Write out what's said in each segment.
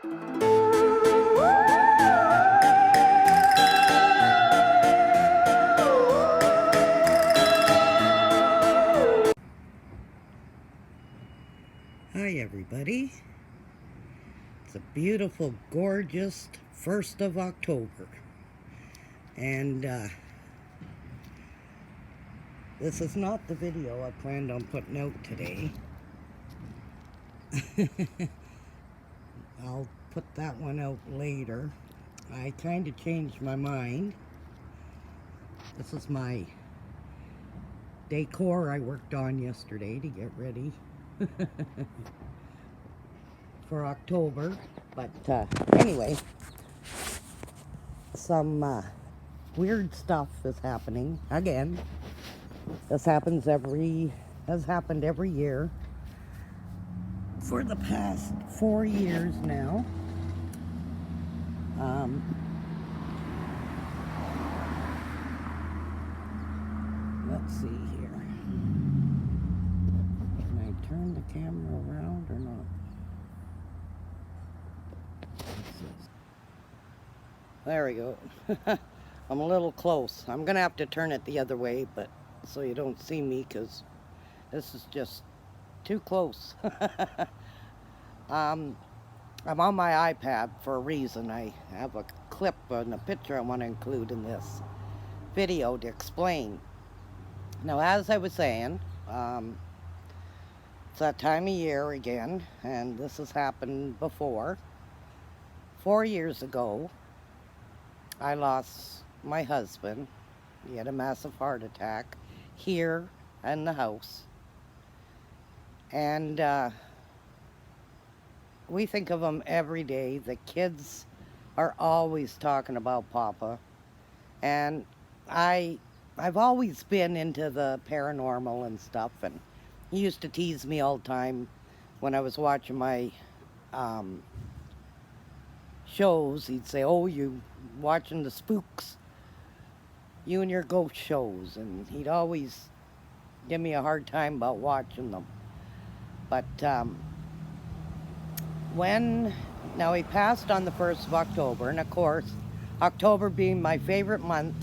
Hi everybody. It's a beautiful, gorgeous 1st of October. And this is not the video I planned on putting out today. I'll put that one out later. I kind of changed my mind. This is my decor I worked on yesterday to get ready for October. But anyway, some weird stuff is happening again. This has happened every year for the past 4 years now. Let's see here. Can I turn the camera around or not? There we go. I'm a little close. I'm gonna have to turn it the other way, but so you don't see me, because this is just too close. I'm on my iPad for a reason. I have a clip and a picture I want to include in this video to explain. Now, as I was saying, it's that time of year again, and this has happened before. 4 years ago, I lost my husband. He had a massive heart attack here in the house. And we think of him every day. The kids are always talking about Papa. And I've always been into the paranormal and stuff. And he used to tease me all the time when I was watching my shows. He'd say, "Oh, you watching the spooks, you and your ghost shows." And he'd always give me a hard time about watching them. But now he passed on the 1st of October, and of course, October being my favorite month,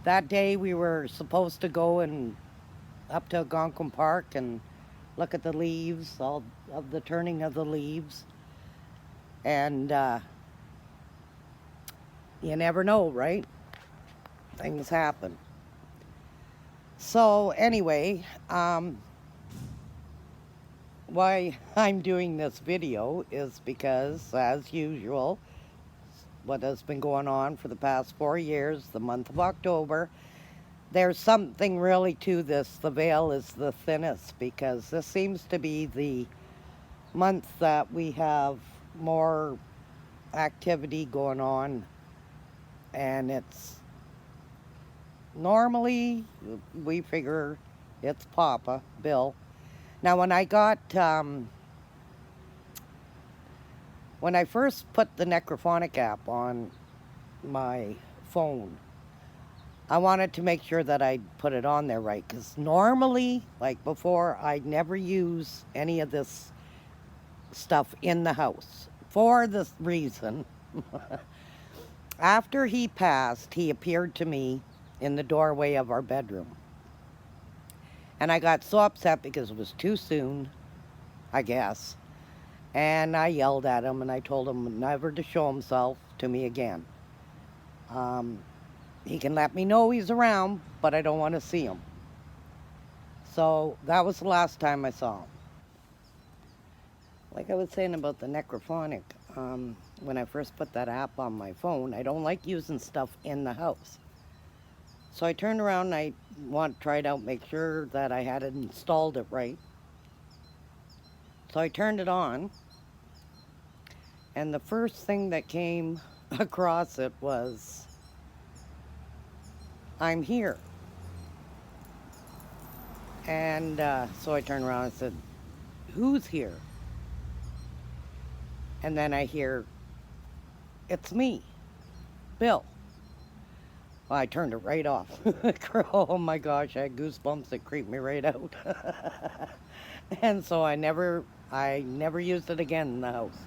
that day we were supposed to go up to Algonquin Park and look at the leaves, all of the turning of the leaves. And you never know, right? Things happen. So anyway, why I'm doing this video is because, as usual, what has been going on for the past 4 years, the month of October, there's something really to this. The veil is the thinnest, because this seems to be the month that we have more activity going on, and it's normally, we figure it's Papa, Bill. Now, when I first put the Necrophonic app on my phone, I wanted to make sure that I put it on there right, because normally, like before, I'd never use any of this stuff in the house for this reason. After he passed, he appeared to me in the doorway of our bedroom. And I got so upset because it was too soon, I guess. And I yelled at him, and I told him never to show himself to me again. He can let me know he's around, but I don't want to see him. So that was the last time I saw him. Like I was saying about the Necrophonic, when I first put that app on my phone, I don't like using stuff in the house. So I turned around and I want to try it out, make sure that I had installed it right. So I turned it on, and the first thing that came across it was, "I'm here." And so I turned around and said, "Who's here?" And then I hear, "It's me, Bill." Well, I turned it right off. Oh my gosh, I had goosebumps that creeped me right out. And so I never used it again in the house.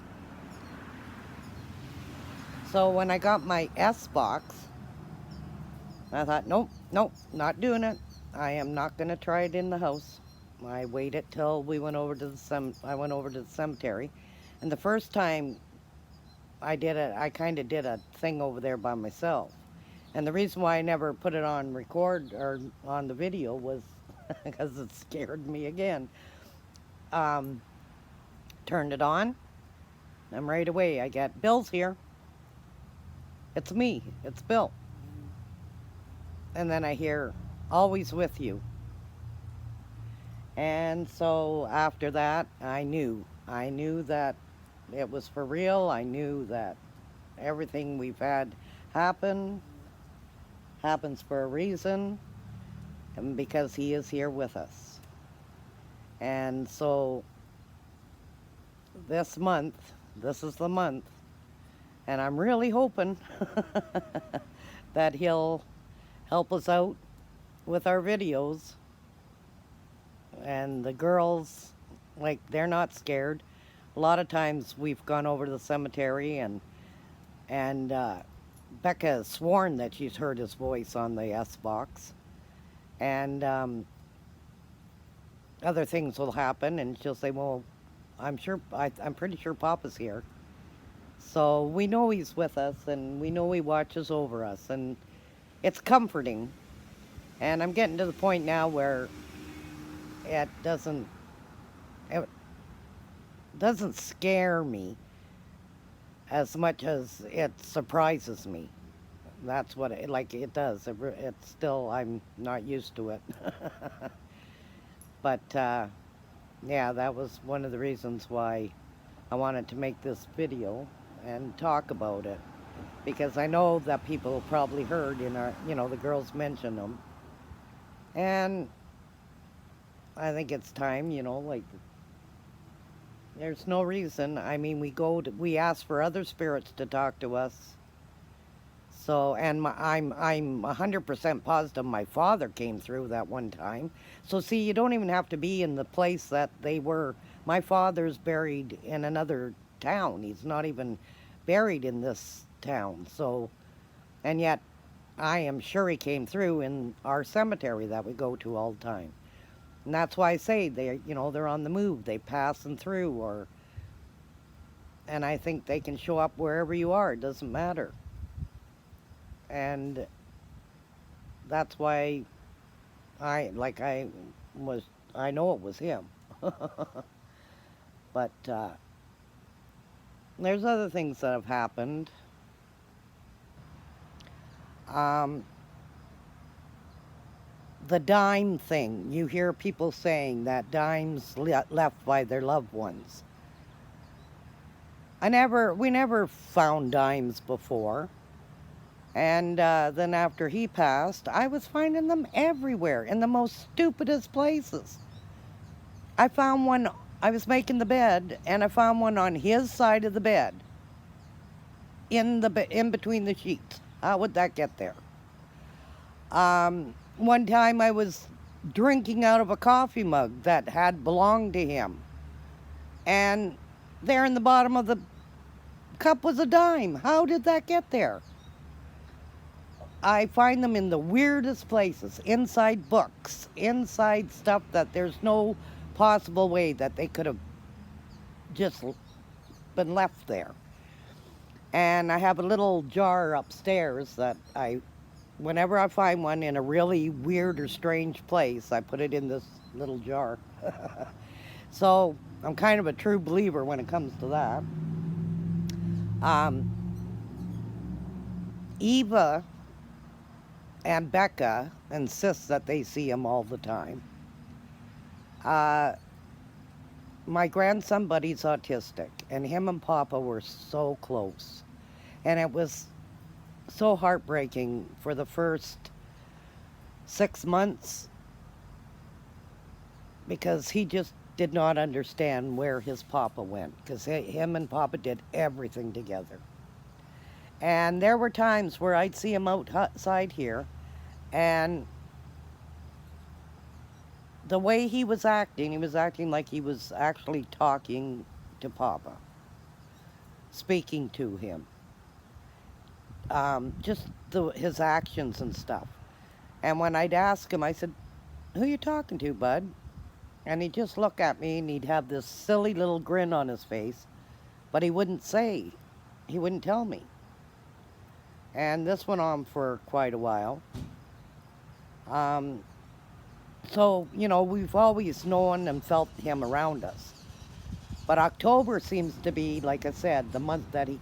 So when I got my S box, I thought, nope, nope, not doing it. I am not going to try it in the house. I waited till we went over to I went over to the cemetery, and the first time I did it, I kind of did a thing over there by myself. And the reason why I never put it on record or on the video was because it scared me again. Um, Turned it on, and right away I get, Bill's here. It's me. It's Bill. And then I hear, always with you. And so after that, I knew. I knew that it was for real. I knew that everything we've had happen happens for a reason, and because he is here with us. And so this month, this is the month, and I'm really hoping that he'll help us out with our videos. And the girls, like, they're not scared. A lot of times we've gone over to the cemetery, and Becca has sworn that she's heard his voice on the S box. And other things will happen, and she'll say, well, I'm pretty sure Papa's here. So we know he's with us, and we know he watches over us, and it's comforting. And I'm getting to the point now where it doesn't scare me as much as it surprises me. That's what it does. It's still, I'm not used to it. But yeah, that was one of the reasons why I wanted to make this video and talk about it, because I know that people probably heard in our, the girls mention them. And I think it's time, there's no reason. I mean, we ask for other spirits to talk to us. So, and I'm 100% positive my father came through that one time. So see, you don't even have to be in the place that they were. My father's buried in another town. He's not even buried in this town. So, and yet I am sure he came through in our cemetery that we go to all the time. And that's why I say they're on the move. They passing through, and I think they can show up wherever you are. It doesn't matter. And that's why I know it was him. But there's other things that have happened. The dime thing. You hear people saying that dimes left by their loved ones. We never found dimes before. And then after he passed, I was finding them everywhere, in the most stupidest places. I found one, I was making the bed, and I found one on his side of the bed, in between the sheets. How would that get there? One time I was drinking out of a coffee mug that had belonged to him, and there in the bottom of the cup was a dime. How did that get there? I find them in the weirdest places, inside books, inside stuff that there's no possible way that they could have just been left there. And I have a little jar upstairs that whenever I find one in a really weird or strange place, I put it in this little jar. So I'm kind of a true believer when it comes to that. Eva and Becca insist that they see him all the time. My grandson Buddy's autistic, and him and Papa were so close. And it was so heartbreaking for the first 6 months, because he just did not understand where his Papa went, because him and Papa did everything together. And there were times where I'd see him outside here, and the way he was acting like he was actually talking to Papa, speaking to him. just his actions and stuff. And when I'd ask him, I said, "Who you talking to, bud?" And he'd just look at me and he'd have this silly little grin on his face, but he wouldn't say, he wouldn't tell me. And this went on for quite a while. So, we've always known and felt him around us. But October seems to be, like I said, the month that he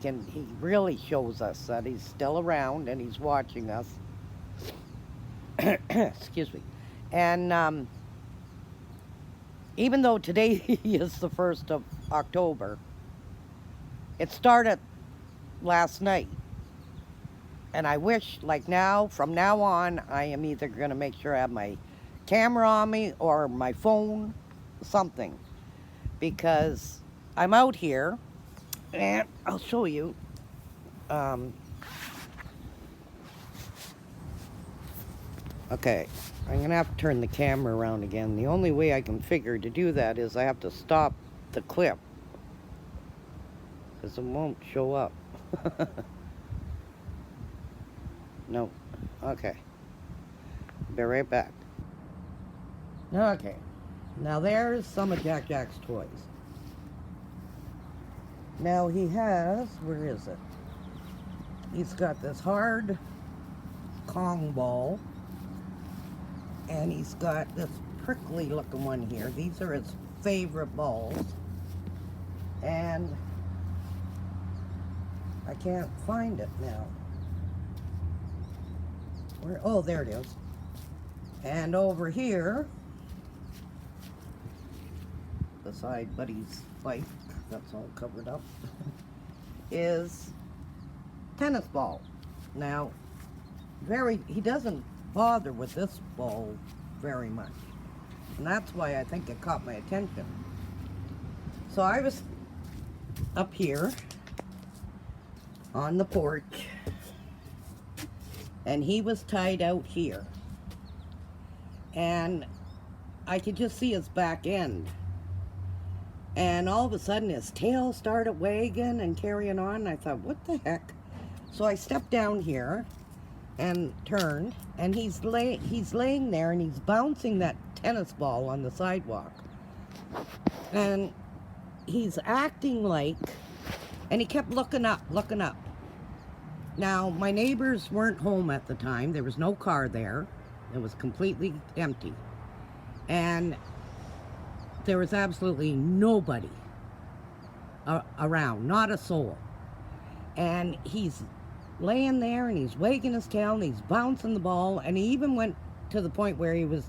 really shows us that he's still around and he's watching us. Excuse me. And even though today is the 1st of October, it started last night. And I wish, like now, from now on, I am either going to make sure I have my camera on me or my phone, something. Because I'm out here, and I'll show you. Okay, I'm going to have to turn the camera around again. The only way I can figure to do that is I have to stop the clip, because it won't show up. No. Okay. Be right back. Okay. Now there's some of Jack Jack's toys. Now he has, where is it? He's got this hard Kong ball. And he's got this prickly looking one here. These are his favorite balls. And I can't find it now. Oh, there it is. And over here, beside Buddy's bike, that's all covered up, is tennis ball. Now, he doesn't bother with this ball very much. And that's why I think it caught my attention. So I was up here on the porch, and he was tied out here. And I could just see his back end. And all of a sudden his tail started wagging and carrying on. And I thought, what the heck? So I stepped down here and turned, and he's laying there and he's bouncing that tennis ball on the sidewalk. And he's acting like, and he kept looking up. Now, my neighbors weren't home at the time. There was no car there. It was completely empty. And there was absolutely nobody around, not a soul. And he's laying there and he's wagging his tail and he's bouncing the ball, and he even went to the point where he was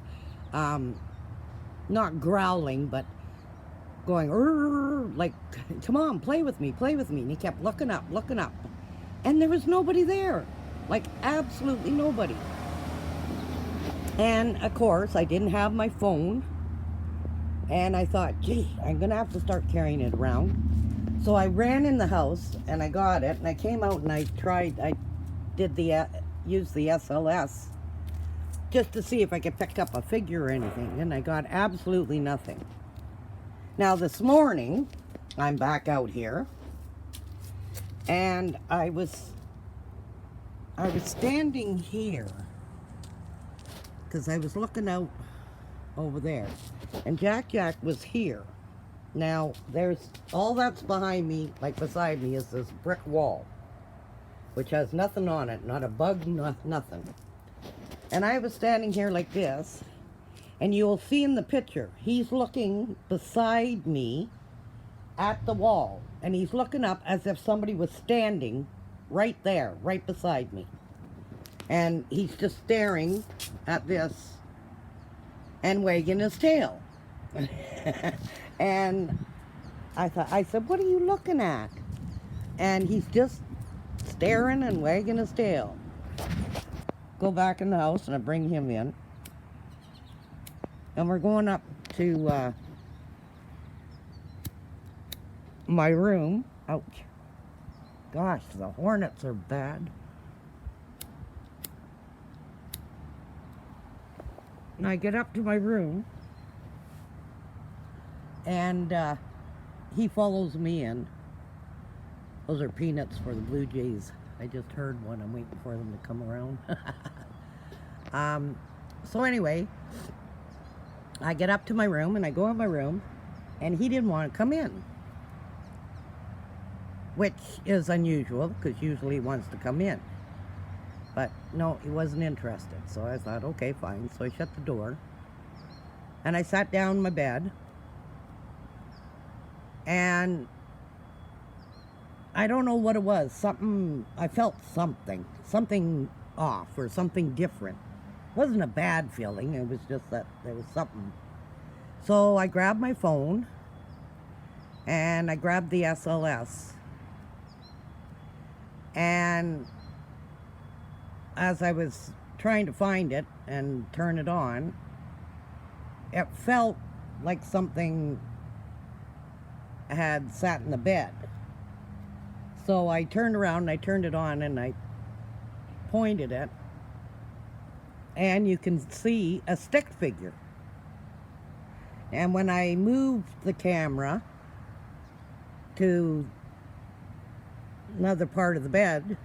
not growling, but going, like, come on, play with me. And he kept looking up. And there was nobody there, like absolutely nobody. And of course, I didn't have my phone. And I thought, gee, I'm going to have to start carrying it around. So I ran in the house and I got it, and I came out and I used the SLS just to see if I could pick up a figure or anything, and I got absolutely nothing. Now this morning, I'm back out here, and I was standing here because I was looking out over there, and Jack was here. Now there's all that's behind me, like beside me, is this brick wall, which has nothing on it, not a bug, nothing. And I was standing here like this, and you'll see in the picture, he's looking beside me at the wall, and he's looking up as if somebody was standing right there, right beside me. And he's just staring at this and wagging his tail. And I said, what are you looking at? And he's just staring and wagging his tail. Go back in the house and I bring him in. And we're going up to my room. Ouch. Gosh, the hornets are bad. And I get up to my room, and he follows me in. Those are peanuts for the Blue Jays I just heard one. I'm waiting for them to come around. So anyway, I get up to my room and I go in my room, and he didn't want to come in, which is unusual because usually he wants to come in. But no, he wasn't interested. So I thought, okay, fine. So I shut the door and I sat down in my bed, and I don't know what it was. I felt something off or something different. It wasn't a bad feeling. It was just that there was something. So I grabbed my phone and I grabbed the SLS. And as I was trying to find it and turn it on, it felt like something had sat in the bed. So I turned around and I turned it on and I pointed it, and you can see a stick figure. And when I moved the camera to another part of the bed,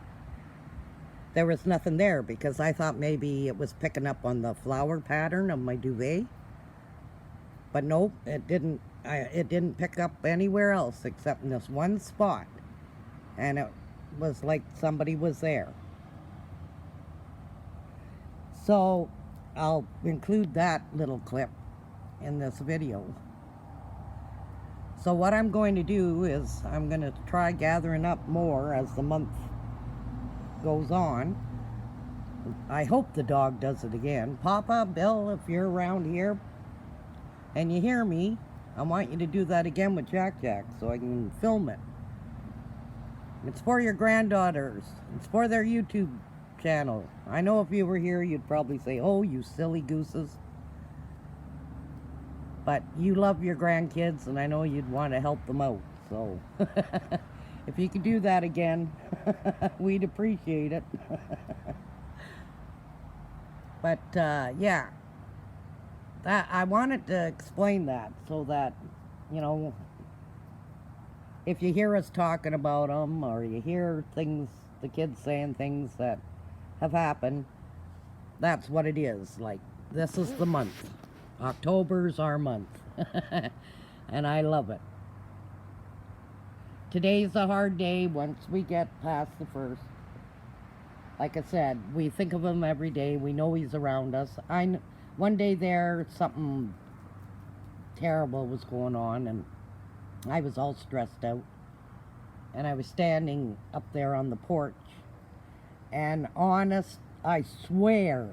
there was nothing there, because I thought maybe it was picking up on the flower pattern of my duvet. But nope, it didn't. It didn't pick up anywhere else except in this one spot. And it was like somebody was there. So I'll include that little clip in this video. So what I'm going to do is I'm going to try gathering up more as the month goes on. I hope the dog does it again. Papa, Bill, if you're around here and you hear me, I want you to do that again with Jack Jack so I can film it. It's for your granddaughters. It's for their YouTube channel. I know if you were here, you'd probably say, oh, you silly gooses. But you love your grandkids, and I know you'd want to help them out. So if you could do that again, we'd appreciate it. But yeah, I wanted to explain that so that, you know, if you hear us talking about them, or you hear things, the kids saying things that have happened, that's what it is. Like, this is the month. October's our month. And I love it. Today's a hard day once we get past the first. Like I said, we think of him every day. We know he's around us. One day there, something terrible was going on, and I was all stressed out. And I was standing up there on the porch, and honest, I swear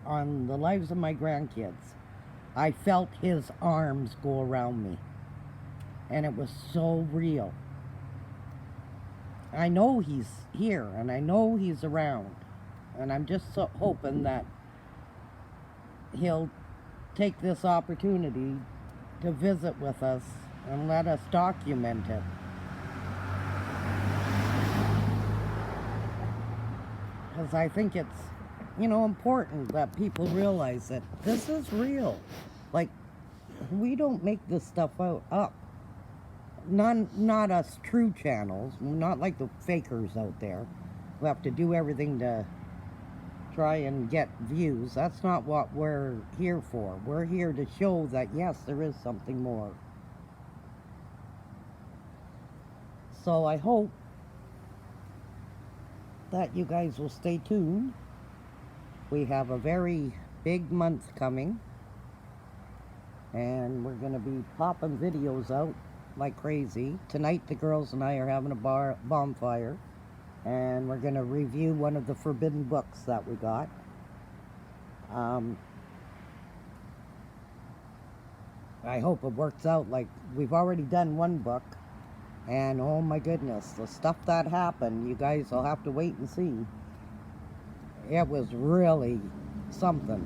on the lives of my grandkids, I felt his arms go around me. And it was so real. I know he's here, and I know he's around. And I'm just so hoping that he'll take this opportunity to visit with us and let us document it. Because I think it's, you know, important that people realize that this is real. Like, we don't make this stuff up. Not us true channels, not like the fakers out there who have to do everything to try and get views. That's not what we're here for. We're here to show that, yes, there is something more. So I hope that you guys will stay tuned. We have a very big month coming, and we're going to be popping videos out like crazy. Tonight the girls and I are having a bonfire, and we're going to review one of the forbidden books that we got. I hope it works out. Like, we've already done one book, and oh my goodness, the stuff that happened, you guys will have to wait and see. It was really something.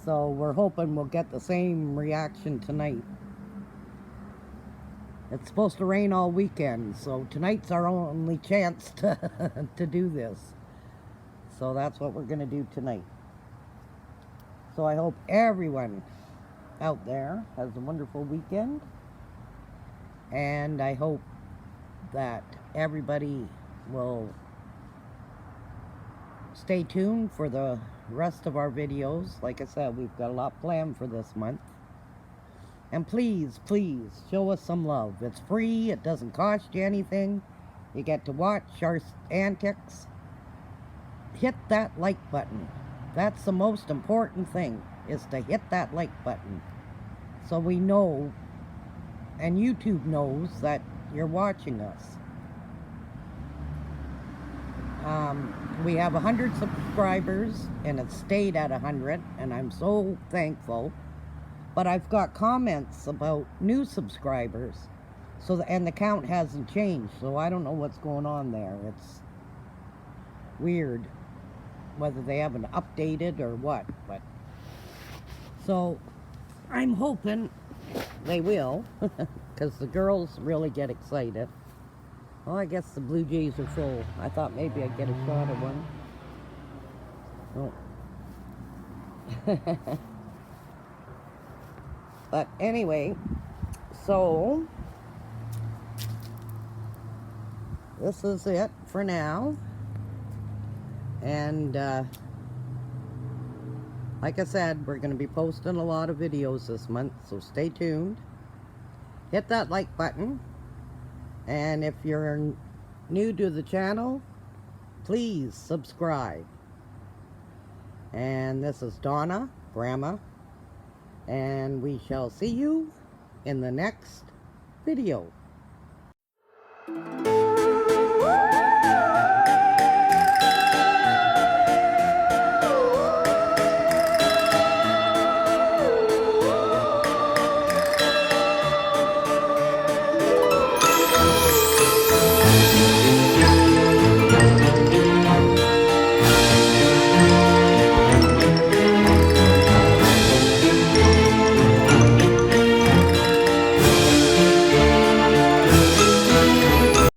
So we're hoping we'll get the same reaction tonight. It's supposed to rain all weekend, so tonight's our only chance to do this. So that's what we're going to do tonight. So I hope everyone out there has a wonderful weekend. And I hope that everybody will stay tuned for the rest of our videos. Like I said, we've got a lot planned for this month. And please, please, show us some love. It's free. It doesn't cost you anything. You get to watch our antics. Hit that like button. That's the most important thing, is to hit that like button. So we know, and YouTube knows, that you're watching us. We have 100 subscribers, and it stayed at 100, and I'm so thankful. But I've got comments about new subscribers, and the count hasn't changed, so I don't know what's going on there. It's weird, whether they haven't updated or what. But so I'm hoping they will, because the girls really get excited. Well, I guess the Blue Jays are full. I thought maybe I'd get a shot of one. Oh. But anyway, so this is it for now. And like I said, we're going to be posting a lot of videos this month, so stay tuned. Hit that like button. And if you're new to the channel, please subscribe. And this is Donna, Grandma, and we shall see you in the next video.